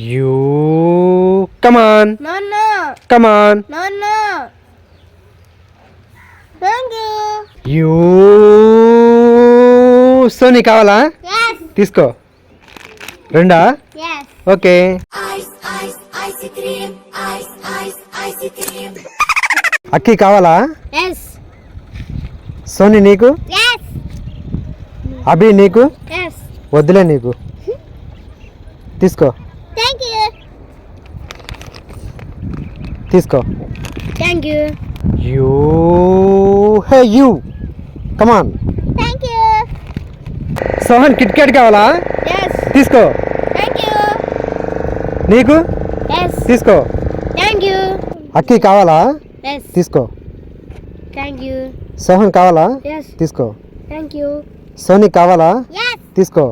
You come on No, no. Come on No, no. Thank you. You Soni కావాలా Yes. తీసుకో రెండా Yes. Okay అక్కి కావాలా Yes. సోనీ నీకు Yes. అభి నీకు Yes. వద్దులే నీకు తీసుకో Thank you. తీసుకో Thank you. You hey you come on Thank you. Sohan Kit Kat కావాలా Yes. తీసుకో Thank you. నీకు Yes. తీసుకో Thank you. అక్కి కావాలా Yes. తీసుకో Thank you. సోహన్ కావాలా Yes. తీసుకో Thank you. సోనీ కావాలా Yes. తీసుకో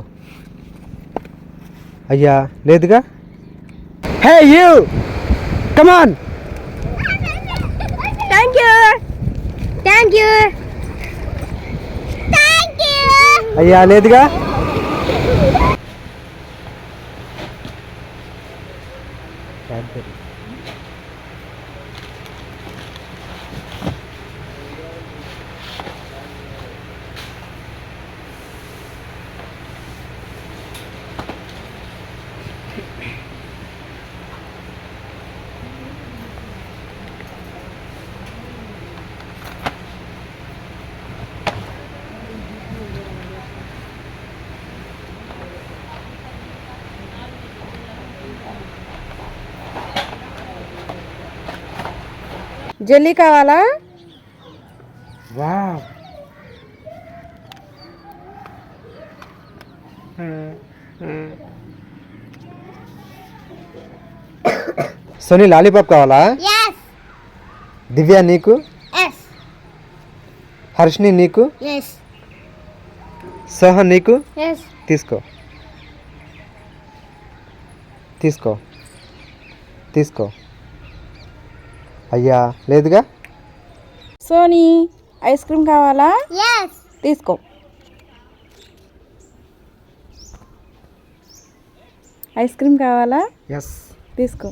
అయ్యా లేదుగా hey you come on Thank you. Thank you. Thank you. అయ్యా లేదుగా జెల్లీ కావాలా వావ్ సోనీ లాలీపాప్ కావాలా Yes. దివ్య నీకు Yes. హర్షిని నీకు Yes. సోహన్ నీకు Yes. తీసుకో తీసుకో తీసుకో అయ్యా లేదుగా సోనీ ఐస్ క్రీమ్ కావాలా Yes. తీసుకో ఐస్ క్రీమ్ కావాలా ఎస్ తీసుకో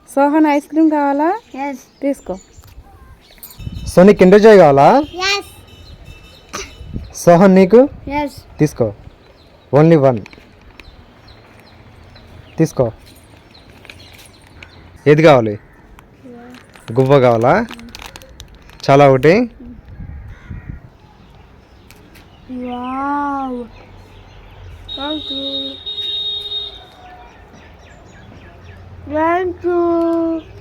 సోహన్ ఐస్ క్రీమ్ కావాలా Yes. తీసుకో సోనీ కిండర్ జాయ్ కావాలా Yes. సోహన్ నీకు Yes. తీసుకో ఓన్లీ వన్ తీసుకో ఏది కావాలి గువ్వ కావాలా చాలా ఒకటి Wow. Thank you. Thank you.